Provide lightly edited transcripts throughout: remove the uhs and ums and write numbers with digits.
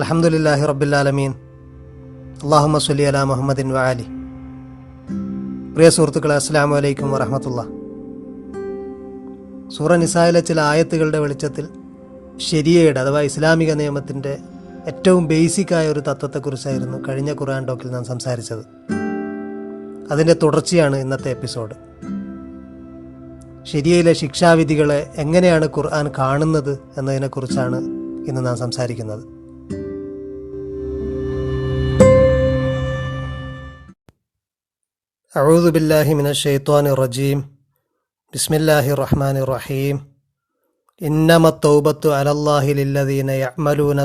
അൽഹംദുലില്ലാഹി റബ്ബിൽ ആലമീൻ. അല്ലാഹുമ്മ സ്വല്ലി അലാ മുഹമ്മദിൻ വആലി. പ്രിയ സുഹൃത്തുക്കളെ, അസ്സലാമു അലൈക്കും വറഹ്മത്തുള്ളാഹി. സൂറ നിസായിലെ ചില ആയത്തുകളുടെ വെളിച്ചത്തിൽ ശരിയയുടെ അഥവാ ഇസ്ലാമിക നിയമത്തിൻ്റെ ഏറ്റവും ബേസിക്കായ ഒരു തത്വത്തെക്കുറിച്ചായിരുന്നു കഴിഞ്ഞ ഖുർആൻ ടോക്കിൽ നാം സംസാരിച്ചത്. അതിൻ്റെ തുടർച്ചയാണ് ഇന്നത്തെ എപ്പിസോഡ്. ശരിയയിലെ ശിക്ഷാവിധികളെ എങ്ങനെയാണ് ഖുർആൻ കാണുന്നത് എന്നതിനെക്കുറിച്ചാണ് ഇന്ന് നാം സംസാരിക്കുന്നത്. അഊദു ബില്ലാഹി മിനശ് ശൈത്വാനിർ റജീം. ബിസ്മില്ലാഹിർ റഹ്മാനിർ റഹീം. ഇന്നമത് തൗബത്തു അലല്ലാഹി ലില്ലദീന യഅമലൂന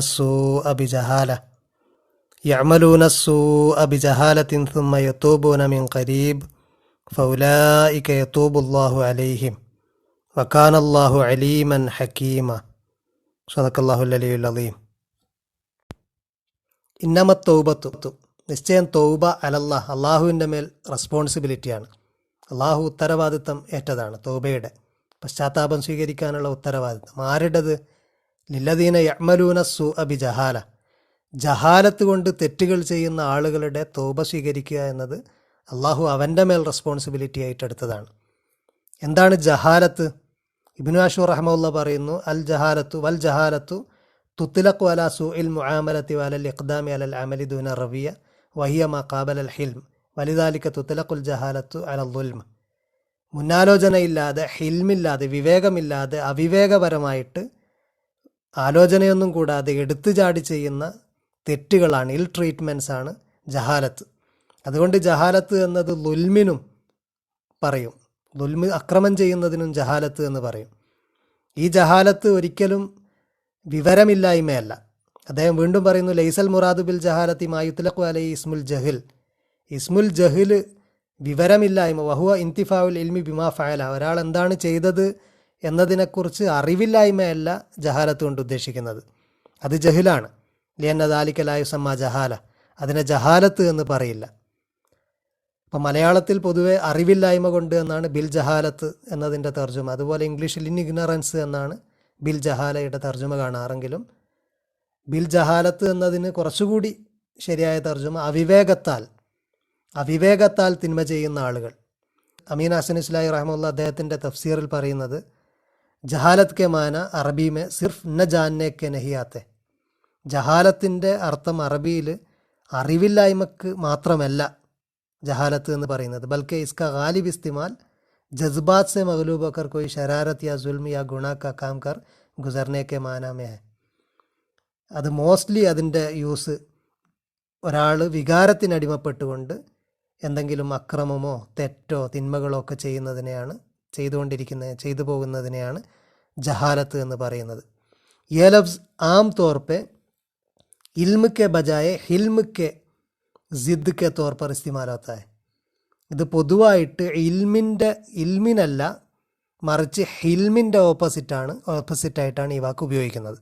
സ്സൂഅ ബിജഹാലത്തിൻ സുമ്മ യതൂബൂന മിൻ ഖരീബ് ഫൗലായിക യതൂബുല്ലാഹു അലൈഹിം വകാനല്ലാഹു അലീമൻ ഹകീമ. സദഖല്ലാഹുൽ അലിയ്യുൽ അളീം. ഇന്നമത് തൗബത്തു, നിശ്ചയം തൗബ അലല്ലാഹ്, അള്ളാഹുവിൻ്റെ മേൽ റെസ്പോൺസിബിലിറ്റിയാണ്. അള്ളാഹു ഉത്തരവാദിത്തം ഏറ്റതാണ്. തൗബയുടെ പശ്ചാത്താപം സ്വീകരിക്കാനുള്ള ഉത്തരവാദിത്തം ആരുടേത്? ലില്ലദീന യഅമലൂന സ്സൂഅ ബിജഹാല, ജഹാലത്ത് കൊണ്ട് തെറ്റുകൾ ചെയ്യുന്ന ആളുകളുടെ തൗബ സ്വീകരിക്കുക എന്നത് അള്ളാഹു അവൻ്റെ മേൽ റെസ്പോൺസിബിലിറ്റി ആയിട്ട് എടുത്തതാണ്. എന്താണ് ജഹാലത്ത്? ഇബ്നു ആഷൂർ റഹ്മഹുല്ലാഹ് പറയുന്നു, വൽ ജഹാലത്തു തുത്ലഖു അലാ സൂഇൽ മുആമലത്തി വഅലൽ ഇഖ്ദാമി അലൽ അമലി ദൂന റവിയ വഹിയ മാ ഖാബലൽ ഹിൽം വലിദാലിക തുത്ലഖുൽ ജഹാലത്തു അലൽ ദുൽം. മുന്നാലോചനയില്ലാതെ, ഹിൽമില്ലാതെ, വിവേകമില്ലാതെ, അവിവേകപരമായിട്ട് ആലോചനയൊന്നും കൂടാതെ എടുത്തു ചാടി ചെയ്യുന്ന തെറ്റുകളാണ്, ഇൽ ട്രീറ്റ്മെൻറ്റ്സ് ആണ് ജഹാലത്ത്. അതുകൊണ്ട് ജഹാലത്ത് എന്നത് ദുൽമിനും പറയും, അക്രമം ചെയ്യുന്നതിനും ജഹാലത്ത് എന്ന് പറയും. ഈ ജഹാലത്ത് ഒരിക്കലും വിവരമില്ലായ്മയല്ല. അദ്ദേഹം വീണ്ടും പറയുന്നു, ലൈസൽ മുറാദു ബിൽ ജഹാലത്തി മാ യുത്ലഖു അലൈഹി ഇസ്മുൽ ജഹിൽ. ഇസ്മുൽ ജഹിൽ വിവരമില്ലായ്മ. വഹുവ ഇന്തിഫാഉൽ ഇൽമി ബിമാ ഫഅല, ഒരാൾ എന്താണ് ചെയ്തത് എന്നതിനെക്കുറിച്ച് അറിവില്ലായ്മയല്ല ജഹാലത്ത് കൊണ്ട് ഉദ്ദേശിക്കുന്നത്. അത് ജഹിലാണ്. ലിയന്ന ദാലിക ലാ യുസമ്മ ജഹാല, അതിനെ ജഹാലത്ത് എന്ന് പറയില്ല. അപ്പം മലയാളത്തിൽ പൊതുവെ അറിവില്ലായ്മ കൊണ്ട് എന്നാണ് ബിൽ ജഹാലത്ത് എന്നതിൻ്റെ തർജ്ജമ. അതുപോലെ ഇംഗ്ലീഷിൽ ഇഗ്നറൻസ് എന്നാണ് ബിൽ ജഹാലയുടെ തർജ്ജമ കാണാറെങ്കിലും ബിൽ ജഹാലത്ത് എന്നതിന് കുറച്ചുകൂടി ശരിയായ തർജ്ജമ അവിവേകത്താൽ തിന്മ ചെയ്യുന്ന ആളുകൾ. അമീൻ ഹസൻ ഇസ്ലായി റഹ്മത്തുള്ളാഹി അദ്ദേഹത്തിൻ്റെ തഫ്സീറിൽ പറയുന്നത്, ജഹാലത്ത് കെ മാന അറബി മേ സിർഫ് ന ജാന്നെ കെ നഹി ആത്തെ. ജഹാലത്തിൻ്റെ അർത്ഥം അറബിയിൽ അറിവില്ലായ്മക്ക് മാത്രമല്ല ജഹാലത്ത് എന്ന് പറയുന്നത്, ബൽക്കെ ഇസ്ക ഗാലിബ് ഇസ്തിമാൽ ജസ്ബാത്ത് സെ മഗ്ലൂബ് ഹോക്കർ കോയി ശരാരത്ത് യാ സുൽം യാ ഗുനാ കാ കാം കർ ഗുസർനെ കെ മാന മേ ഹൈ. അത് മോസ്റ്റ്ലി അതിൻ്റെ യൂസ് ഒരാൾ വികാരത്തിനടിമപ്പെട്ടുകൊണ്ട് എന്തെങ്കിലും അക്രമമോ തെറ്റോ തിന്മകളോ ഒക്കെ ചെയ്തു പോകുന്നതിനെയാണ് ജഹാലത്ത് എന്ന് പറയുന്നത്. യേ ലഫ്സ് ആം തോർ പേ ഇൽമ കെ ബജായെ ഹിൽമ കെ ജിദ് കെ തോർ പർ ഇസ്തിമാൽ ഹോത്താ ഹൈ. ഇത് പൊതുവായിട്ട് ഇൽമിനല്ല, മറിച്ച് ഹിൽമിൻ്റെ ഓപ്പോസിറ്റായിട്ടാണ് ഈ വാക്ക് ഉപയോഗിക്കുന്നത്.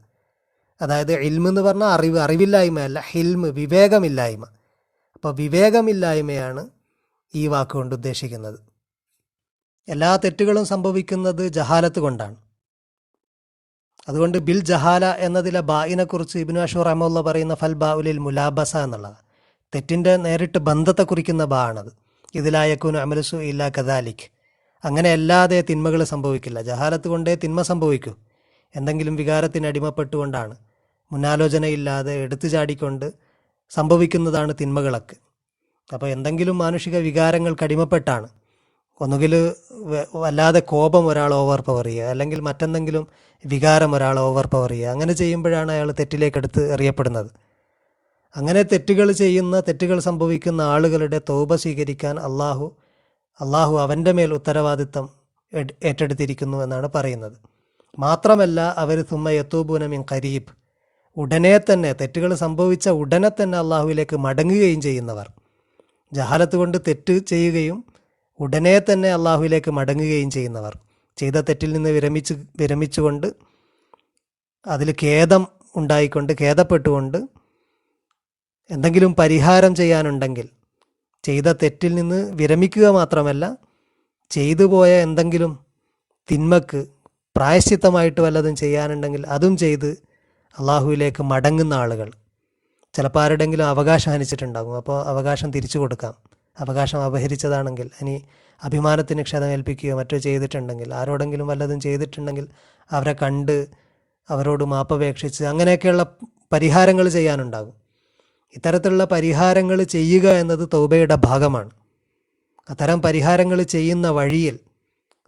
അതായത് ഇൽമ് എന്ന് പറഞ്ഞാൽ അറിവില്ലായ്മയല്ല, ഹിൽമ് വിവേകമില്ലായ്മ. അപ്പോൾ വിവേകമില്ലായ്മയാണ് ഈ വാക്കുകൊണ്ട് ഉദ്ദേശിക്കുന്നത്. എല്ലാ തെറ്റുകളും സംഭവിക്കുന്നത് ജഹാലത്ത് കൊണ്ടാണ്. അതുകൊണ്ട് ബിൽ ജഹാല എന്നതിലെ ബായിനെക്കുറിച്ച് ഇബ്നു ആഷൂർ റഹ്മത്തുള്ളാഹി പറയുന്ന ഫൽ ബാഉലിൽ മുലാബസ എന്നുള്ളത് തെറ്റിൻ്റെ നേരിട്ട് ബന്ധത്തെ കുറിക്കുന്ന ബാ ആണത്. ഇതിലായക്കൂനു അമലുസു ഇല്ലാ കദാലിക്, അങ്ങനെ അല്ലാതെ തിന്മകൾ സംഭവിക്കില്ല. ജഹാലത്ത് കൊണ്ടേ തിന്മ സംഭവിക്കൂ. എന്തെങ്കിലും വികാരത്തിന് അടിമപ്പെട്ടുകൊണ്ടാണ്, മുന്നാലോചനയില്ലാതെ എടുത്തു ചാടിക്കൊണ്ട് സംഭവിക്കുന്നതാണ് തിന്മകളൊക്കെ. അപ്പോൾ എന്തെങ്കിലും മാനുഷിക വികാരങ്ങൾക്ക് അടിമപ്പെട്ടാണ്, ഒന്നുകിൽ വല്ലാതെ കോപം ഒരാൾ ഓവർ പവർ ചെയ്യുക, അല്ലെങ്കിൽ മറ്റെന്തെങ്കിലും വികാരം ഒരാൾ ഓവർ പവർ ചെയ്യുക, അങ്ങനെ ചെയ്യുമ്പോഴാണ് അയാൾ തെറ്റിലേക്ക് എടുത്ത് എറിയപ്പെടുന്നത്. അങ്ങനെ തെറ്റുകൾ സംഭവിക്കുന്ന ആളുകളുടെ തൗബ സ്വീകരിക്കാൻ അള്ളാഹു അവൻ്റെ മേൽ ഉത്തരവാദിത്തം ഏറ്റെടുത്തിരിക്കുന്നു എന്നാണ് പറയുന്നത്. മാത്രമല്ല അവർ സുമ്മ യതൂബൂന മിൻ ഖരീബ്, ഉടനെ തന്നെ തെറ്റുകൾ സംഭവിച്ച ഉടനെ തന്നെ അള്ളാഹുവിലേക്ക് മടങ്ങുകയും ചെയ്യുന്നവർ. ജഹാലത്ത് കൊണ്ട് തെറ്റ് ചെയ്യുകയും ഉടനെ തന്നെ അള്ളാഹുവിലേക്ക് മടങ്ങുകയും ചെയ്യുന്നവർ, ചെയ്ത തെറ്റിൽ നിന്ന് വിരമിച്ചുകൊണ്ട് അതിൽ ഖേദപ്പെട്ടുകൊണ്ട് എന്തെങ്കിലും പരിഹാരം ചെയ്യാനുണ്ടെങ്കിൽ ചെയ്ത തെറ്റിൽ നിന്ന് വിരമിക്കുക മാത്രമല്ല, ചെയ്തു പോയ എന്തെങ്കിലും തിന്മക്ക് പ്രായശ്ചിത്തമായിട്ട് വല്ലതും ചെയ്യാനുണ്ടെങ്കിൽ അതും ചെയ്ത് അള്ളാഹുവിലേക്ക് മടങ്ങുന്ന ആളുകൾ, ചിലപ്പോൾ ആരുടെങ്കിലും അവകാശം ഹനിച്ചിട്ടുണ്ടാകും, അപ്പോൾ അവകാശം തിരിച്ചു കൊടുക്കാം. അവകാശം അപഹരിച്ചതാണെങ്കിൽ, ഇനി അഭിമാനത്തിന് ക്ഷതമേൽപ്പിക്കുകയോ മറ്റോ ചെയ്തിട്ടുണ്ടെങ്കിൽ, ആരോടെങ്കിലും വല്ലതും ചെയ്തിട്ടുണ്ടെങ്കിൽ അവരെ കണ്ട് അവരോട് മാപ്പപേക്ഷിച്ച് അങ്ങനെയൊക്കെയുള്ള പരിഹാരങ്ങൾ ചെയ്യാനുണ്ടാകും. ഇത്തരത്തിലുള്ള പരിഹാരങ്ങൾ ചെയ്യുക എന്നത് തൗബയുടെ ഭാഗമാണ്. അത്തരം പരിഹാരങ്ങൾ ചെയ്യുന്ന വഴിയിൽ,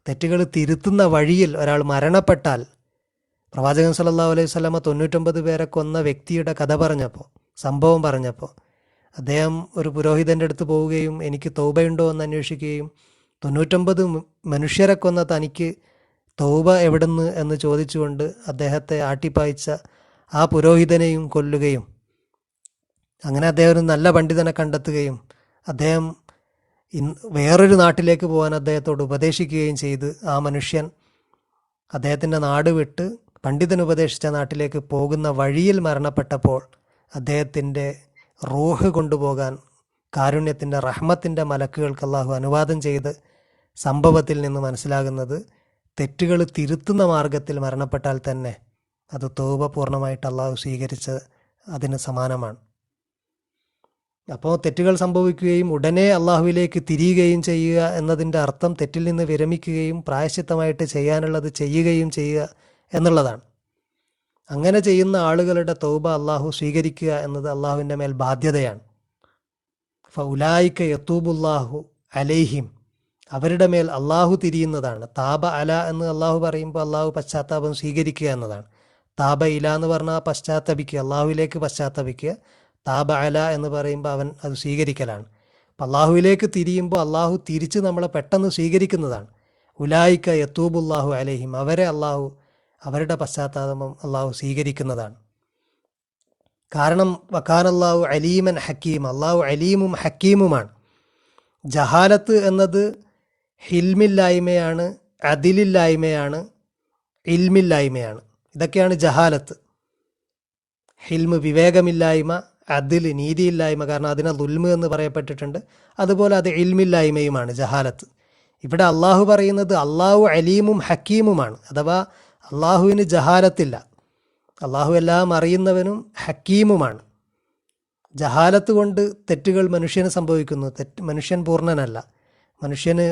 തെറ്റുകൾ തിരുത്തുന്ന വഴിയിൽ ഒരാൾ മരണപ്പെട്ടാൽ, പ്രവാചകൻ സല്ലല്ലാഹു അലൈഹി വസല്ലമ 99 പേരെ കൊന്ന വ്യക്തിയുടെ കഥ പറഞ്ഞപ്പോൾ, സംഭവം പറഞ്ഞപ്പോൾ, അദ്ദേഹം ഒരു പുരോഹിതൻ്റെ അടുത്ത് പോവുകയും എനിക്ക് തൗബയുണ്ടോ എന്ന് അന്വേഷിക്കുകയും 99 മനുഷ്യരെ കൊന്ന തനിക്ക് തൗബ എവിടുന്ന് എന്ന് ചോദിച്ചുകൊണ്ട് അദ്ദേഹത്തെ ആട്ടിപ്പായിച്ച ആ പുരോഹിതനെയും കൊല്ലുകയും, അങ്ങനെ അദ്ദേഹം ഒരു നല്ല പണ്ഡിതനെ കണ്ടെത്തുകയും അദ്ദേഹം വേറൊരു നാട്ടിലേക്ക് പോകാൻ അദ്ദേഹത്തോട് ഉപദേശിക്കുകയും ചെയ്ത് ആ മനുഷ്യൻ അദ്ദേഹത്തിൻ്റെ നാട് വിട്ട് പണ്ഡിതൻ ഉപദേശിച്ച നാട്ടിലേക്ക് പോകുന്ന വഴിയിൽ മരണപ്പെട്ടപ്പോൾ അദ്ദേഹത്തിൻ്റെ റൂഹ് കൊണ്ടുപോകാൻ കാരുണ്യത്തിൻ്റെ റഹ്മത്തിൻ്റെ മലക്കുകൾക്ക് അള്ളാഹു അനുവാദം ചെയ്ത് സംഭവത്തിൽ നിന്ന് മനസ്സിലാകുന്നത്, തെറ്റുകൾ തിരുത്തുന്ന മാർഗത്തിൽ മരണപ്പെട്ടാൽ തന്നെ അത് തൗബ പൂർണ്ണമായിട്ട് അള്ളാഹു സ്വീകരിച്ച് അതിന് സമാനമാണ്. അപ്പോൾ തെറ്റുകൾ സംഭവിക്കുകയും ഉടനെ അള്ളാഹുവിലേക്ക് തിരിയുകയും ചെയ്യുക എന്നതിൻ്റെ അർത്ഥം തെറ്റിൽ നിന്ന് വിരമിക്കുകയും പ്രായശ്ചിത്തമായിട്ട് ചെയ്യാനുള്ളത് ചെയ്യുകയും ചെയ്യുക എന്നുള്ളതാണ്. അങ്ങനെ ചെയ്യുന്ന ആളുകളുടെ തൗബ അള്ളാഹു സ്വീകരിക്കുക എന്നത് അള്ളാഹുവിൻ്റെ മേൽ ബാധ്യതയാണ്. ഫഉലായിക യതൂബുല്ലാഹു അലൈഹിം, അവരുടെ മേൽ അള്ളാഹു തിരിയുന്നതാണ്. താബ അല എന്ന് അള്ളാഹു പറയുമ്പോൾ അള്ളാഹു പശ്ചാത്താപം സ്വീകരിക്കുക എന്നതാണ്. താബ ഇല എന്ന് പറഞ്ഞാൽ പശ്ചാത്തപിക്കുക, അള്ളാഹുവിലേക്ക് പശ്ചാത്തപിക്കുക. താബ അല എന്ന് പറയുമ്പോൾ അവൻ അത് സ്വീകരിക്കലാണ്. അപ്പം അള്ളാഹുവിലേക്ക് തിരിയുമ്പോൾ അള്ളാഹു തിരിച്ച് നമ്മളെ പെട്ടെന്ന് സ്വീകരിക്കുന്നതാണ്. ഉലായിക്ക യതൂബുല്ലാഹു അലൈഹിം, അവരെ അള്ളാഹു, അവരുടെ പശ്ചാത്താപം അള്ളാഹു സ്വീകരിക്കുന്നതാണ്. കാരണം വകാനല്ലാഹു അലീമൻ ഹക്കീം, അള്ളാഹു അലീമും ഹക്കീമുമാണ്. ജഹാലത്ത് എന്നത് ഹിൽമില്ലായ്മയാണ്, അദിലില്ലായ്മയാണ്, ഇൽമില്ലായ്മയാണ്. ഇതൊക്കെയാണ് ജഹാലത്ത്. ഹിൽമ് വിവേകമില്ലായ്മ, അതിൽ നീതിയില്ലായ്മ, കാരണം അതിനെ ദുൽമ് എന്ന് പറയപ്പെട്ടിട്ടുണ്ട്. അതുപോലെ അത് ഇൽമില്ലായ്മയുമാണ് ജഹാലത്ത്. ഇവിടെ അള്ളാഹു പറയുന്നത് അള്ളാഹു അലീമും ഹക്കീമുമാണ്. അഥവാ അള്ളാഹുവിന് ജഹാലത്തില്ല, അള്ളാഹു എല്ലാം അറിയുന്നവനും ഹക്കീമുമാണ്. ജഹാലത്ത് കൊണ്ട് തെറ്റുകൾ മനുഷ്യന് സംഭവിക്കുന്നു. മനുഷ്യൻ പൂർണ്ണനല്ല, മനുഷ്യന്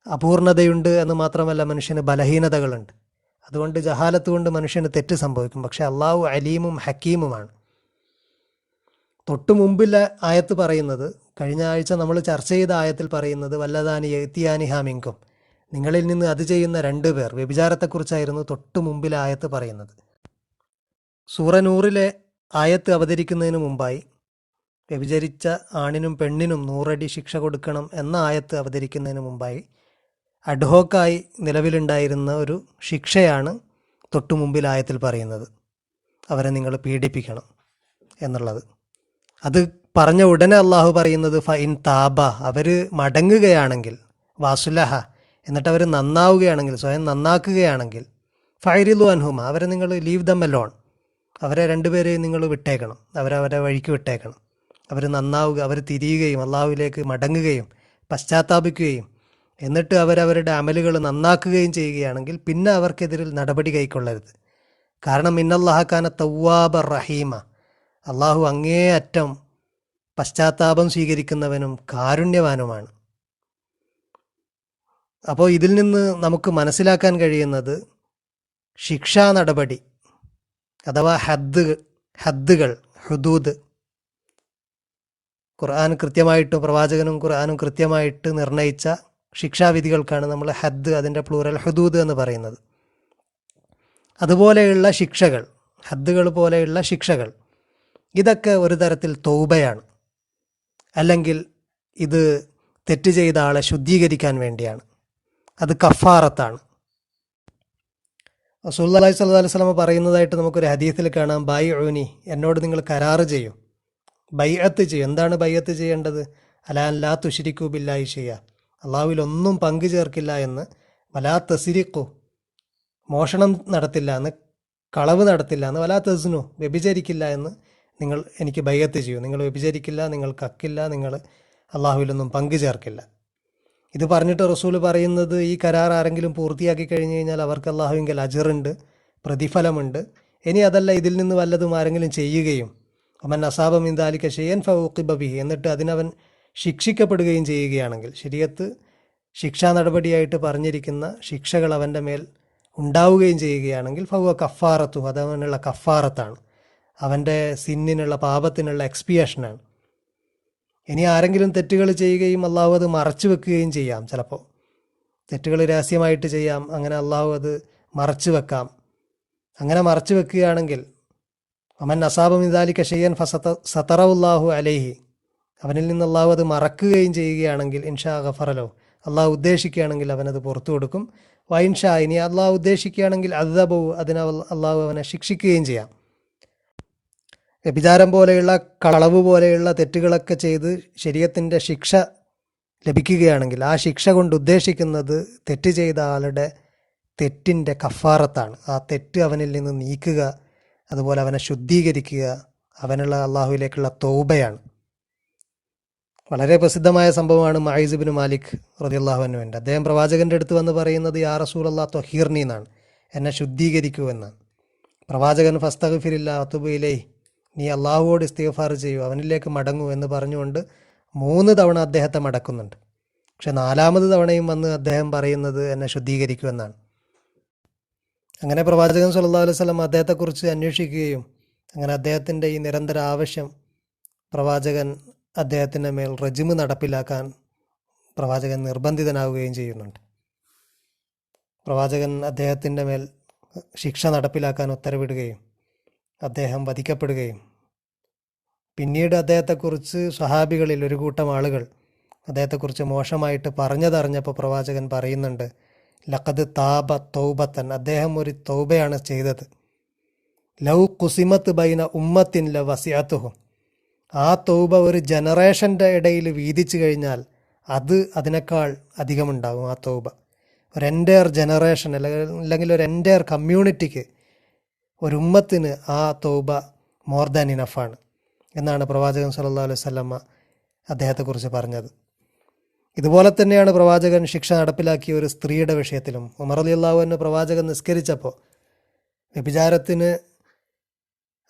അപൂർണതയുണ്ട് എന്ന് മാത്രമല്ല, മനുഷ്യന് ബലഹീനതകളുണ്ട്. അതുകൊണ്ട് ജഹാലത്ത് കൊണ്ട് മനുഷ്യന് തെറ്റ് സംഭവിക്കും. പക്ഷെ അള്ളാഹു അലീമും ഹക്കീമുമാണ്. തൊട്ടു മുമ്പിലെ ആയത്ത് പറയുന്നത്, കഴിഞ്ഞ ആഴ്ച നമ്മൾ ചർച്ച ചെയ്ത ആയത്തിൽ പറയുന്നത് വല്ലതാനി യത്തിയാനി ഹാമിങ്കും, നിങ്ങളിൽ നിന്ന് അത് ചെയ്യുന്ന 2 പേർ, വ്യഭിചാരത്തെക്കുറിച്ചായിരുന്നു തൊട്ടു മുമ്പിലെ ആയത്ത് പറയുന്നത്. സൂറ നൂറിലെ ആയത്ത് അവതരിക്കുന്നതിന് മുമ്പായി വ്യഭിചരിച്ച ആണിനും പെണ്ണിനും 100 അടി ശിക്ഷ കൊടുക്കണം എന്ന ആയത്ത് അവതരിക്കുന്നതിന് മുമ്പായി അഡ്ഹോക്കായി നിലവിലുണ്ടായിരുന്ന ഒരു ശിക്ഷയാണ് തൊട്ടു മുമ്പിൽ ആയത്തിൽ പറയുന്നത്, അവരെ നിങ്ങൾ പീഡിപ്പിക്കണം എന്നുള്ളത്. അത് പറഞ്ഞ ഉടനെ അള്ളാഹു പറയുന്നത് ഫഇൻ താബ, അവർ മടങ്ങുകയാണെങ്കിൽ, വാസുലഹ, എന്നിട്ട് അവർ നന്നാവുകയാണെങ്കിൽ, സ്വയം നന്നാക്കുകയാണെങ്കിൽ, ഫൈറിലു അൻഹുമ, അവരെ നിങ്ങൾ ലീവ് ദം അലോൺ, അവരെ 2 പേരെയും നിങ്ങൾ വിട്ടേക്കണം, അവരവരെ വഴിക്ക് വിട്ടേക്കണം. അവർ നന്നാവുക, അവർ തിരിയുകയും അള്ളാഹുവിലേക്ക് മടങ്ങുകയും പശ്ചാത്താപിക്കുകയും എന്നിട്ട് അവരവരുടെ അമലുകൾ നന്നാക്കുകയും ചെയ്യുകയാണെങ്കിൽ പിന്നെ അവർക്കെതിരിൽ നടപടി കൈക്കൊള്ളരുത്. കാരണം ഇന്നല്ലാഹ കാന തവ്വാബ റഹീമ, അള്ളാഹു അങ്ങേയറ്റം പശ്ചാത്താപം സ്വീകരിക്കുന്നവനും കാരുണ്യവാനുമാണ്. അപ്പോൾ ഇതിൽ നിന്ന് നമുക്ക് മനസ്സിലാക്കാൻ കഴിയുന്നത് ശിക്ഷാ നടപടി അഥവാ ഹദ്ദുകൾ, ഹുദൂദ്, ഖുർആൻ കൃത്യമായിട്ടും പ്രവാചകനും ഖുർആനും കൃത്യമായിട്ട് നിർണയിച്ച ശിക്ഷാവിധികൾക്കാണ് നമ്മൾ ഹദ്ദ്, അതിൻ്റെ പ്ലൂറൽ ഹുദൂദ് എന്ന് പറയുന്നത്. അതുപോലെയുള്ള ശിക്ഷകൾ, ഹദ്ദുകൾ പോലെയുള്ള ശിക്ഷകൾ, ഇതൊക്കെ ഒരു തരത്തിൽ തൗബയാണ്. അല്ലെങ്കിൽ ഇത് തെറ്റ് ചെയ്ത ആളെ ശുദ്ധീകരിക്കാൻ വേണ്ടിയാണ്, അത് കഫാറത്താണ്. റസൂലുള്ളാഹി സ്വല്ലല്ലാഹു അലൈഹി വസല്ലം പറയുന്നതായിട്ട് നമുക്കൊരു ഹദീസിൽ കാണാം, ബൈഉനി, എന്നോട് നിങ്ങൾ കരാറ് ചെയ്യും, ബൈഅത്ത് ചെയ്യും. എന്താണ് ബൈഅത്ത് ചെയ്യേണ്ടത്? അലാ ലാ തുശ്രിക്കു ബില്ലാഹി ഷൈഅ, അള്ളാഹുവിൽ ഒന്നും പങ്കു ചേർക്കില്ല എന്ന്, വലാ തസ്രിഖു, മോഷണം നടത്തില്ല എന്ന്, കളവ് നടത്തില്ല എന്ന്, വലാ തസ്നു, വ്യഭിചരിക്കില്ല എന്ന് നിങ്ങൾ എനിക്ക് ബൈഅത്ത് ചെയ്യൂ. നിങ്ങൾ വ്യഭിചരിക്കില്ല, നിങ്ങൾ കക്കില്ല, നിങ്ങൾ അള്ളാഹുവിലൊന്നും പങ്കു ചേർക്കില്ല. ഇത് പറഞ്ഞിട്ട് റസൂൽ പറയുന്നത്, ഈ കരാർ ആരെങ്കിലും പൂർത്തിയാക്കി കഴിഞ്ഞു കഴിഞ്ഞാൽ അവർക്ക് അള്ളാഹുവിങ്കൽ അജറുണ്ട്, പ്രതിഫലമുണ്ട്. ഇനി അതല്ല, ഇതിൽ നിന്ന് വല്ലതും ആരെങ്കിലും ചെയ്യുകയും ഒമൻ അസാബ മിൻ ദാലിക ഷൈഅൻ ഫഉഖിബ ബിഹി, എന്നിട്ട് അതിനവൻ ശിക്ഷിക്കപ്പെടുകയും ചെയ്യുകയാണെങ്കിൽ, ശരീഅത്ത് ശിക്ഷാ നടപടിയായിട്ട് പറഞ്ഞിരിക്കുന്ന ശിക്ഷകൾ അവൻ്റെ മേൽ ഉണ്ടാവുകയും ചെയ്യുകയാണെങ്കിൽ ഫഹുവ കഫാറത്തു, അത് അവനുള്ള കഫാറത്താണ്, അവൻ്റെ സിന്നിനുള്ള പാപത്തിനുള്ള എക്സ്പിയേഷനാണ്. ഇനി ആരെങ്കിലും തെറ്റുകൾ ചെയ്യുകയും അള്ളാഹു അത് മറച്ചു വെക്കുകയും ചെയ്യാം. ചിലപ്പോൾ തെറ്റുകൾ രഹസ്യമായിട്ട് ചെയ്യാം, അങ്ങനെ അള്ളാഹു അത് മറച്ചു വെക്കാം. അങ്ങനെ മറച്ചു വെക്കുകയാണെങ്കിൽ അമൻ അസാബ മിദാലിക ഷെയ്യൻ സതറവുല്ലാഹു അലൈഹി, അവനിൽ നിന്ന് അള്ളാഹു അത് മറക്കുകയും ചെയ്യുകയാണെങ്കിൽ ഇൻഷാ ഗഫറലോ, അള്ളാഹു ഉദ്ദേശിക്കുകയാണെങ്കിൽ അവനത് പുറത്തു കൊടുക്കും. വൈൻഷാ, ഇനി അള്ളാഹു ഉദ്ദേശിക്കുകയാണെങ്കിൽ അദ്ദബു, അതിനെ അള്ളാഹു അവനെ ശിക്ഷിക്കുകയും ചെയ്യാം. വ്യഭിചാരം പോലെയുള്ള കളവ് പോലെയുള്ള തെറ്റുകളൊക്കെ ചെയ്ത് ശരീഅത്തിൻ്റെ ശിക്ഷ ലഭിക്കുകയാണെങ്കിൽ ആ ശിക്ഷ കൊണ്ട് ഉദ്ദേശിക്കുന്നത് തെറ്റ് ചെയ്ത ആളുടെ തെറ്റിൻ്റെ കഫാറത്താണ്. ആ തെറ്റ് അവനിൽ നിന്ന് നീക്കുക, അതുപോലെ അവനെ ശുദ്ധീകരിക്കുക, അവനുള്ള അള്ളാഹുവിലേക്കുള്ള തൗബയാണ്. വളരെ പ്രസിദ്ധമായ സംഭവമാണ് മഅീസ് ഇബ്നു മാലിക് റളിയല്ലാഹു അൻഹുവിൻ്റെ. അദ്ദേഹം പ്രവാചകൻ്റെ അടുത്ത് വന്ന് പറയുന്നത് യാ റസൂലല്ലാഹ് ത്വഹീർനി എന്നാണ്, എന്നെ ശുദ്ധീകരിക്കൂ എന്നാണ്. പ്രവാചകൻ ഫസ്തഗ്ഫിരില്ലാഹ് വതുബ് ഇലൈഹി, നീ അള്ളാഹുവോട് ഇസ്തിഗ്ഫാർ ചെയ്യൂ, അവനിലേക്ക് മടങ്ങൂ എന്ന് പറഞ്ഞുകൊണ്ട് 3 തവണ അദ്ദേഹത്തെ മടക്കുന്നുണ്ട്. പക്ഷെ 4ാമത് തവണയും വന്ന് അദ്ദേഹം പറയുന്നത് എന്നെ ശുദ്ധീകരിക്കൂ എന്നാണ്. അങ്ങനെ പ്രവാചകൻ സല്ലല്ലാഹു അലൈഹി വസല്ലം അദ്ദേഹത്തെക്കുറിച്ച് അന്വേഷിക്കുകയും അങ്ങനെ അദ്ദേഹത്തിൻ്റെ ഈ നിരന്തര ആവശ്യം പ്രവാചകൻ അദ്ദേഹത്തിൻ്റെ മേൽ റജ്മ് നടപ്പിലാക്കാൻ പ്രവാചകൻ നിർബന്ധിതനാവുകയും ചെയ്യുന്നുണ്ട്. പ്രവാചകൻ അദ്ദേഹത്തിൻ്റെ മേൽ ശിക്ഷ നടപ്പിലാക്കാൻ ഉത്തരവിടുകയും അദ്ദേഹം വധിക്കപ്പെടുകയും പിന്നീട് അദ്ദേഹത്തെക്കുറിച്ച് സ്വഹാബികളിൽ ഒരു കൂട്ടം ആളുകൾ അദ്ദേഹത്തെക്കുറിച്ച് മോശമായിട്ട് പറഞ്ഞതറിഞ്ഞപ്പോൾ പ്രവാചകൻ പറയുന്നുണ്ട്, ലഖദ് താബ തൗബത്തൻ, അദ്ദേഹം ഒരു തൗബയാണ് ചെയ്തത്. ലൗ കുസിമത്ത് ബൈന ഉമ്മത്തിൻ ല വസിഅത്തുഹും, ആ തൗബ ഒരു ജനറേഷൻ്റെ ഇടയിൽ വീതിച്ചു കഴിഞ്ഞാൽ അത് അതിനേക്കാൾ അധികമുണ്ടാകും. ആ തൗബ ഒരു എൻ്റയർ ജനറേഷൻ അല്ലെങ്കിൽ ഒരു എൻ്റയർ കമ്മ്യൂണിറ്റിക്ക്, ഒരു ഉമ്മത്തിന് ആ തൗബ മോർ ദാൻ ഇനഫാണ് എന്നാണ് പ്രവാചകൻ സല്ലല്ലാഹു അലൈഹി വസല്ലമ അദ്ദേഹത്തെക്കുറിച്ച് പറഞ്ഞത്. ഇതുപോലെ തന്നെയാണ് പ്രവാചകൻ ശിക്ഷ നടപ്പിലാക്കിയ ഒരു സ്ത്രീയുടെ വിഷയത്തിലും. ഉമർ റളിയല്ലാഹു അൻഹു പ്രവാചകൻ നിസ്കരിച്ചപ്പോൾ വ്യഭിചാരത്തിന്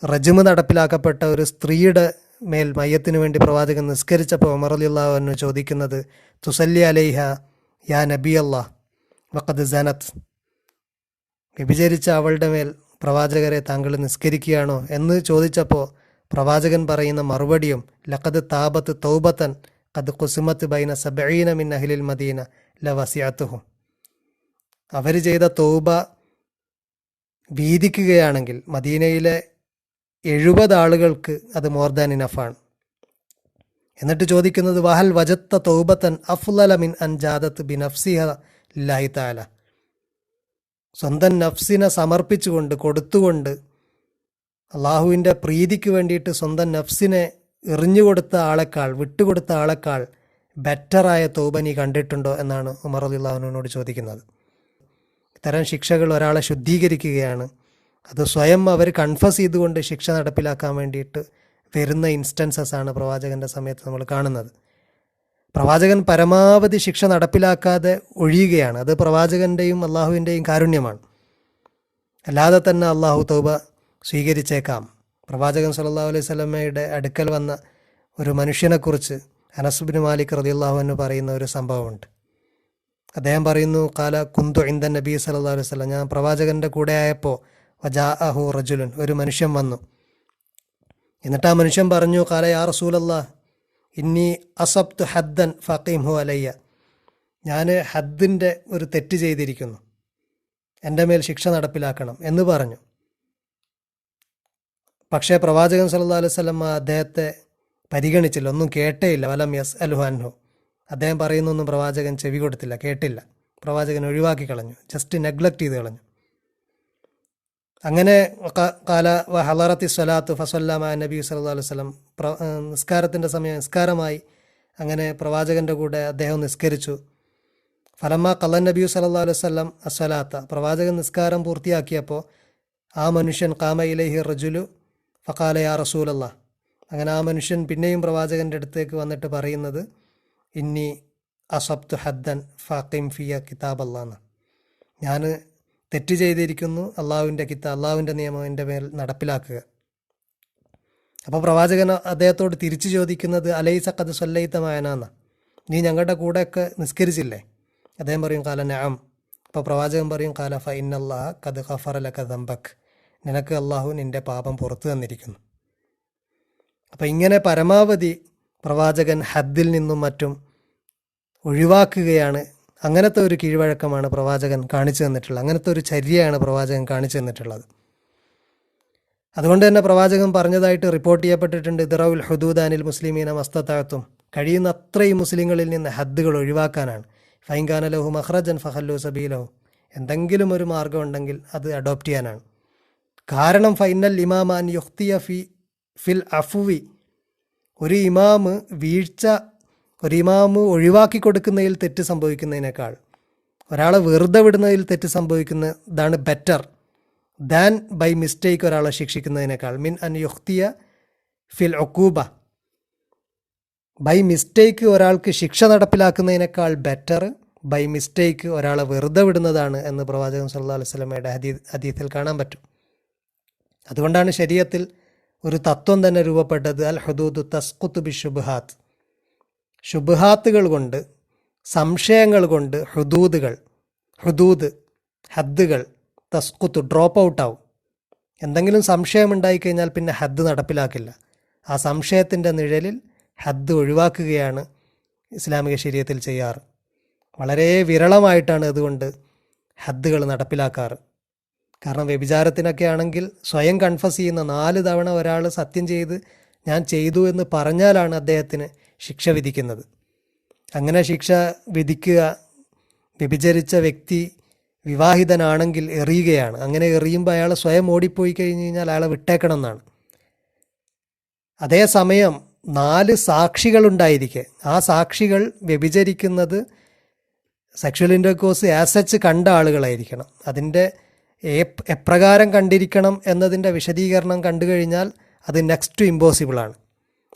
റജ്മ് നടപ്പിലാക്കപ്പെട്ട ഒരു സ്ത്രീയുടെ മേൽ മയ്യത്തിന് വേണ്ടി പ്രവാചകൻ നിസ്കരിച്ചപ്പോൾ ഉമർ റളിയല്ലാഹു അൻഹു ചോദിക്കുന്നത്, തുസല്ലി അലൈഹ യാ നബി അല്ലാഹ് വഖദ് സനത്ത്, വ്യഭിചരിച്ച അവളുടെ മേൽ പ്രവാചകരെ താങ്കൾ നിസ്കരിക്കുകയാണോ എന്ന് ചോദിച്ചപ്പോൾ പ്രവാചകൻ പറയുന്ന മറുപടിയും ലഖദ് താബത്ത് തൗബത്തൻ ഖദ് ഖുസിമത്ത് ബൈന 70 മിൻ അഹ്ലിൽ മദീന ല വസിഅത്തുഹും, അവർ ചെയ്ത തൗബ വീതിക്കുകയാണെങ്കിൽ മദീനയിലെ 70 ആളുകൾക്ക് അത് മോർ ദാൻ ഇനഫാണ്. എന്നിട്ട് ചോദിക്കുന്നത് വഹൽ വജത്ത തൗബത്തൻ അഫ്ളല മിൻ അൻ ജാദത്ത് ബിനഫ്സിഹ ലില്ലാഹി തആല, സ്വന്തം നഫ്സിനെ സമർപ്പിച്ചുകൊണ്ട് കൊടുത്തുകൊണ്ട് അള്ളാഹുവിൻ്റെ പ്രീതിക്ക് വേണ്ടിയിട്ട് സ്വന്തം നഫ്സിനെ എറിഞ്ഞുകൊടുത്ത ആളെക്കാൾ, വിട്ടുകൊടുത്ത ആളെക്കാൾ ബെറ്ററായ തൗബ നീ കണ്ടിട്ടുണ്ടോ എന്നാണ് ഉമർ റളിയല്ലാഹു അൻഹുവിനോട് ചോദിക്കുന്നത്. ഇത്തരം ശിക്ഷകൾ ഒരാളെ ശുദ്ധീകരിക്കുകയാണ്. അത് സ്വയം അവർ കൺഫസ് ചെയ്തുകൊണ്ട് ശിക്ഷ നടപ്പിലാക്കാൻ വേണ്ടിയിട്ട് വരുന്ന ഇൻസ്റ്റൻസസ് ആണ് പ്രവാചകൻ്റെ സമയത്ത് നമ്മൾ കാണുന്നത്. പ്രവാചകൻ പരമാവധി ശിക്ഷ നടപ്പിലാക്കാതെ ഒഴിയുകയാണ്. അത് പ്രവാചകൻ്റെയും അള്ളാഹുവിൻ്റെയും കാരുണ്യമാണ്. അല്ലാതെ തന്നെ അള്ളാഹു തൗബ സ്വീകരിച്ചേക്കാം. പ്രവാചകൻ സല്ലല്ലാഹു അലൈഹി വസല്ലമയുടെ അടുക്കൽ വന്ന ഒരു മനുഷ്യനെക്കുറിച്ച് അനസ് ഇബ്നു മാലിക് റളിയല്ലാഹു അൻഹു പറയുന്ന ഒരു സംഭവമുണ്ട്. അദ്ദേഹം പറയുന്നു, ഖാല കുന്തു ഇൻദ നബി സല്ലല്ലാഹു അലൈഹി വസല്ലം, ഞാൻ പ്രവാചകൻ്റെ കൂടെ ആയപ്പോൾ വജാഅഹു റജുലുൻ, ഒരു മനുഷ്യൻ വന്നു. എന്നിട്ട് ആ മനുഷ്യൻ പറഞ്ഞു, ഖാല യാ റസൂലല്ലാഹ് ഇന്നി അസബ്തു ഹദ്ദൻ ഫഖീംഹു അലയ്യ, ഞാൻ ഹദ്ദിൻ്റെ ഒരു തെറ്റ് ചെയ്തിരിക്കുന്നു, എൻ്റെ മേൽ ശിക്ഷ നടപ്പിലാക്കണം എന്ന് പറഞ്ഞു. പക്ഷേ പ്രവാചകൻ സല്ലല്ലാഹു അലൈഹി വസല്ലം അദ്ദേഹത്തെ പരിഗണിച്ചില്ല, ഒന്നും കേട്ടേയില്ല. വലം യസ്അലുഹു അൻഹു, അദ്ദേഹം പറയുന്നൊന്നും പ്രവാചകൻ ചെവി കൊടുത്തില്ല, കേട്ടില്ല. പ്രവാചകൻ ഒഴിവാക്കി കളഞ്ഞു, ജസ്റ്റ് നെഗ്ലക്റ്റ് ചെയ്ത് കളഞ്ഞു. അങ്ങനെ ഖാല വഹളറത്തി സ്വലാത്തു ഫസല്ല മഅ നബി സല്ലല്ലാഹു അലൈഹി വസല്ലം, നിസ്കാരത്തിൻ്റെ സമയം നിസ്കാരമായി. അങ്ങനെ പ്രവാചകൻ്റെ കൂടെ അദ്ദേഹം നിസ്കരിച്ചു. ഫലമ്മ ഖളൻ നബി സല്ലല്ലാഹു അലൈഹി വസല്ലം അസ്സലാത്ത, പ്രവാചകൻ നിസ്കാരം പൂർത്തിയാക്കിയപ്പോൾ ആ മനുഷ്യൻ ഖാമ ഇലൈഹി റജുലു ഫഖാല യാ റസൂലല്ലാഹ്, അങ്ങനെ ആ മനുഷ്യൻ പിന്നെയും പ്രവാചകൻ്റെ അടുത്തേക്ക് വന്നിട്ട് പറയുന്നത്, ഇന്നി അസബ്തു ഹദ്ദൻ ഫഖീം ഫിയ കിതാബല്ലാഹ്, ഞാൻ തെറ്റ് ചെയ്തിരിക്കുന്നു, അള്ളാഹുവിൻ്റെ നിയമം എൻ്റെ മേൽ നടപ്പിലാക്കുക. അപ്പോൾ പ്രവാചകൻ അദ്ദേഹത്തോട് തിരിച്ചു ചോദിക്കുന്നത് അലൈസ ഖദ് സല്ലൈത മഅനാന്ന, നീ ഞങ്ങളുടെ കൂടെയൊക്കെ നിസ്കരിച്ചില്ലേ? അദ്ദേഹം പറയും കാല നഅം. അപ്പോൾ പ്രവാചകൻ പറയും കാല ഫ ഇന്നല്ലാഹ ഖദ് ഗഫറ ലക ദംബക്, നിനക്ക് അള്ളാഹു നിൻ്റെ പാപം പുറത്തു തന്നിരിക്കുന്നു. അപ്പം ഇങ്ങനെ പരമാവധി പ്രവാചകൻ ഹദ്ദിൽ നിന്നും മറ്റും ഒഴിവാക്കുകയാണ്. അങ്ങനത്തെ ഒരു കീഴ്വഴക്കമാണ് പ്രവാചകൻ കാണിച്ചു തന്നിട്ടുള്ളത്, അങ്ങനത്തെ ഒരു ചര്യയാണ് പ്രവാചകൻ കാണിച്ചു തന്നിട്ടുള്ളത്. അതുകൊണ്ട് തന്നെ പ്രവാചകൻ പറഞ്ഞതായിട്ട് റിപ്പോർട്ട് ചെയ്യപ്പെട്ടിട്ടുണ്ട്, ഇദ്റഉൽ ഹുദൂദ അനിൽ മുസ്ലിമീന മസ്തതഅതും, കഴിയുന്ന അത്രയും മുസ്ലിങ്ങളിൽ നിന്ന് ഹദ്ദുകൾ ഒഴിവാക്കാനാണ്. ഫൈൻ കാന ലഹു മഖ്റജൻ ഫഖല്ലു സബീലഹു, എന്തെങ്കിലും ഒരു മാർഗം ഉണ്ടെങ്കിൽ അത് അഡോപ്റ്റ് ചെയ്യാനാണ്. കാരണം ഫൈനൽ ഇമാമ അൻ യുഖ്തിയ ഫിൽ അഫ്വി, ഒരു ഇമാമ് ഒഴിവാക്കി കൊടുക്കുന്നതിൽ തെറ്റ് സംഭവിക്കുന്നതിനേക്കാൾ ഒരാളെ വെറുതെ വിടുന്നതിൽ തെറ്റ് സംഭവിക്കുന്നതാണ് ബെറ്റർ ദാൻ ബൈ മിസ്റ്റേക്ക് ഒരാളെ ശിക്ഷിക്കുന്നതിനേക്കാൾ. മിൻ അൻ യുഖ്തിയ ഫിൽ ഉഖൂബ, ബൈ മിസ്റ്റേക്ക് ഒരാൾക്ക് ശിക്ഷ നടപ്പിലാക്കുന്നതിനേക്കാൾ ബെറ്റർ ബൈ മിസ്റ്റേക്ക് ഒരാളെ വെറുതെ വിടുന്നതാണ് എന്ന് പ്രവാചകൻ സല്ലല്ലാഹു അലൈഹി വസല്ലമയുടെ ഹദീസിൽ കാണാൻ പറ്റും. അതുകൊണ്ടാണ് ശരീഅത്തിൽ ഒരു തത്വം തന്നെ രൂപപ്പെട്ടത്, അൽ ഹുദൂദു തസ്ഖുതു ബിശുബ്ഹാത്ത്, ശുബ്ഹാത്തുകൾ കൊണ്ട്, സംശയങ്ങൾ കൊണ്ട് ഹദ്ദുകൾ തസ്ഖുത്ത് ഡ്രോപ്പ് ഔട്ടാവും. എന്തെങ്കിലും സംശയം ഉണ്ടായിക്കഴിഞ്ഞാൽ പിന്നെ ഹദ്ദ് നടപ്പിലാക്കില്ല. ആ സംശയത്തിൻ്റെ നിഴലിൽ ഹദ്ദ് ഒഴിവാക്കുകയാണ് ഇസ്ലാമിക ശരീഅത്തിൽ ചെയ്യാറ്. വളരെ വിരളമായിട്ടാണ് അതുകൊണ്ട് ഹദ്ദുകൾ നടപ്പിലാക്കാറ്. കാരണം വ്യഭിചാരത്തിനൊക്കെ ആണെങ്കിൽ സ്വയം കൺഫസ് ചെയ്യുന്ന 4 തവണ ഒരാൾ സത്യം ചെയ്ത് ഞാൻ ചെയ്തു എന്ന് പറഞ്ഞാലാണ് അദ്ദേഹത്തിന് ശിക്ഷ വിധിക്കുന്നത്. അങ്ങനെ ശിക്ഷ വിധിക്കുക വ്യഭിചരിച്ച വ്യക്തി വിവാഹിതനാണെങ്കിൽ എറിയുകയാണ്. അങ്ങനെ എറിയുമ്പോൾ അയാൾ സ്വയം ഓടിപ്പോയി കഴിഞ്ഞ് കഴിഞ്ഞാൽ അയാളെ വിട്ടേക്കണം എന്നാണ്. അതേസമയം 4 സാക്ഷികളുണ്ടായിരിക്കെ ആ സാക്ഷികൾ വ്യഭിചരിക്കുന്നത് സെക്ഷൽ ഇൻ്റർകോഴ്സ് ആസച്ച് കണ്ട ആളുകളായിരിക്കണം. അതിൻ്റെ എപ്രകാരം കണ്ടിരിക്കണം എന്നതിൻ്റെ വിശദീകരണം കണ്ടു കഴിഞ്ഞാൽ അത് നെക്സ്റ്റ് ടു ഇമ്പോസിബിളാണ്.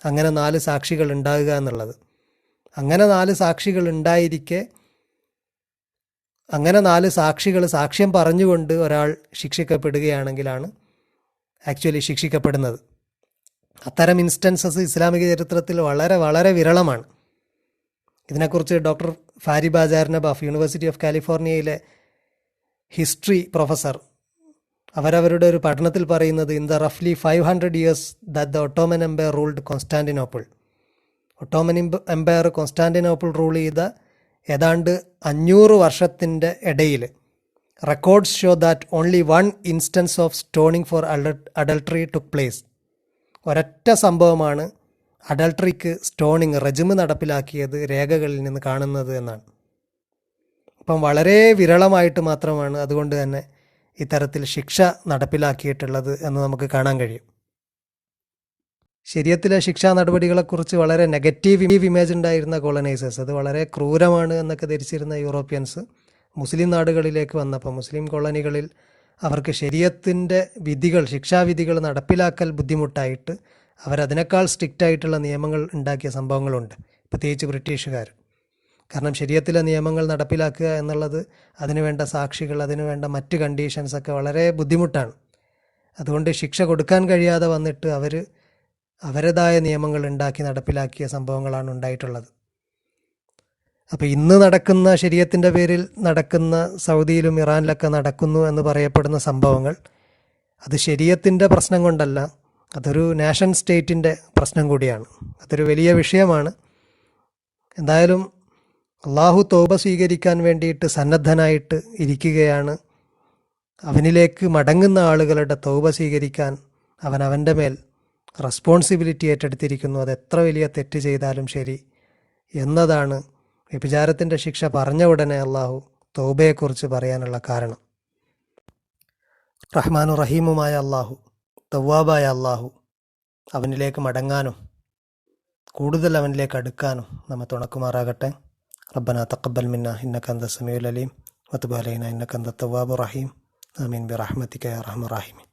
അങ്ങനെ 4 സാക്ഷികൾ ഉണ്ടാകുക എന്നുള്ളത്. അങ്ങനെ 4 സാക്ഷികൾ ഉണ്ടായിരിക്കെ അങ്ങനെ 4 സാക്ഷികൾ സാക്ഷ്യം പറഞ്ഞുകൊണ്ട് ഒരാൾ ശിക്ഷിക്കപ്പെടുകയാണെങ്കിലാണ് ആക്ച്വലി ശിക്ഷിക്കപ്പെടുന്നത്. അത്തരം ഇൻസ്റ്റൻസസ് ഇസ്ലാമിക ചരിത്രത്തിൽ വളരെ വളരെ വിരളമാണ്. ഇതിനെക്കുറിച്ച് ഡോക്ടർ ഫാരിബ് ആചാർനബാഫ് യൂണിവേഴ്സിറ്റി ഓഫ് കാലിഫോർണിയയിലെ ഹിസ്റ്ററി പ്രൊഫസർ അവരവരുടെ ഒരു പഠനത്തിൽ പറയുന്നത്, ഇൻ ദ റഫ്ലി 500 years that the Ottoman Empire ruled Constantinople, Ottoman Empire Constantinople rule ചെയ്ത ഏതാണ്ട് 500 വർഷത്തിൻ്റെ ഇടയിൽ records show that only 1 instance of stoning for adultery took place. ഒരൊറ്റ സംഭവമാണ് അഡൾട്ടറിക്ക് സ്റ്റോണിങ് റെജിമ് നടപ്പിലാക്കിയത് രേഖകളിൽ നിന്ന് കാണുന്നത് എന്നാണ്. അപ്പം വളരെ വിരളമായിട്ട് മാത്രമാണ് അതുകൊണ്ട് തന്നെ ഇത്തരത്തിൽ ശിക്ഷ നടപ്പിലാക്കിയിട്ടുള്ളത് എന്ന് നമുക്ക് കാണാൻ കഴിയും. ശരീഅത്തിലെ ശിക്ഷാ നടപടികളെക്കുറിച്ച് വളരെ നെഗറ്റീവ് ഇമേജ് ഉണ്ടായിരുന്ന കോളനൈസേഴ്സ്, അത് വളരെ ക്രൂരമാണ് എന്നൊക്കെ ധരിച്ചിരുന്ന യൂറോപ്യൻസ് മുസ്ലിം നാടുകളിലേക്ക് വന്നപ്പോൾ മുസ്ലിം കോളനികളിൽ അവർക്ക് ശരീഅത്തിൻ്റെ വിധികൾ, ശിക്ഷാവിധികൾ നടപ്പിലാക്കൽ ബുദ്ധിമുട്ടായിട്ട് അവരതിനേക്കാൾ സ്ട്രിക്റ്റ് ആയിട്ടുള്ള നിയമങ്ങൾ ഉണ്ടാക്കിയ സംഭവങ്ങളുണ്ട്, പ്രത്യേകിച്ച് ബ്രിട്ടീഷുകാർ. കാരണം ശരീഅത്തിലെ നിയമങ്ങൾ നടപ്പിലാക്കുക എന്നുള്ളത് അതിനുവേണ്ട സാക്ഷികൾ, അതിനുവേണ്ട മറ്റ് കണ്ടീഷൻസൊക്കെ വളരെ ബുദ്ധിമുട്ടാണ്. അതുകൊണ്ട് ശിക്ഷ കൊടുക്കാൻ കഴിയാതെ വന്നിട്ട് അവരുടേതായ നിയമങ്ങൾ ഉണ്ടാക്കി നടപ്പിലാക്കിയ സംഭവങ്ങളാണ് ഉണ്ടായിട്ടുള്ളത്. അപ്പോൾ ഇന്ന് നടക്കുന്ന ശരീഅത്തിൻ്റെ പേരിൽ നടക്കുന്ന സൗദിയിലും ഇറാനിലൊക്കെ നടക്കുന്നു എന്ന് പറയപ്പെടുന്ന സംഭവങ്ങൾ അത് ശരീഅത്തിൻ്റെ പ്രശ്നം കൊണ്ടല്ല, അതൊരു നാഷൻ സ്റ്റേറ്റിൻ്റെ പ്രശ്നം കൂടിയാണ്. അതൊരു വലിയ വിഷയമാണ്. എന്തായാലും അള്ളാഹു തൗബ സ്വീകരിക്കാൻ വേണ്ടിയിട്ട് സന്നദ്ധനായിട്ട് ഇരിക്കുകയാണ്. അവനിലേക്ക് മടങ്ങുന്ന ആളുകളുടെ തൗബ സ്വീകരിക്കാൻ അവൻ്റെ മേൽ റെസ്പോൺസിബിലിറ്റി ഏറ്റെടുത്തിരിക്കുന്നു. അത് എത്ര വലിയ തെറ്റ് ചെയ്താലും ശരി എന്നതാണ് വ്യഭിചാരത്തിൻ്റെ ശിക്ഷ പറഞ്ഞ ഉടനെ അള്ളാഹു തൗബയെക്കുറിച്ച് പറയാനുള്ള കാരണം. റഹ്മാനു റഹീമുമായ അള്ളാഹു, തവ്വാബായ അള്ളാഹു, അവനിലേക്ക് മടങ്ങാനും കൂടുതൽ അവനിലേക്ക് അടുക്കാനും നമ്മെ തുണക്കുമാറാകട്ടെ. ربنا تقبل منا إنك أنت السميع العليم وتب علينا إنك أنت التواب الرحيم آمين برحمتك يا أرحم الراحمين.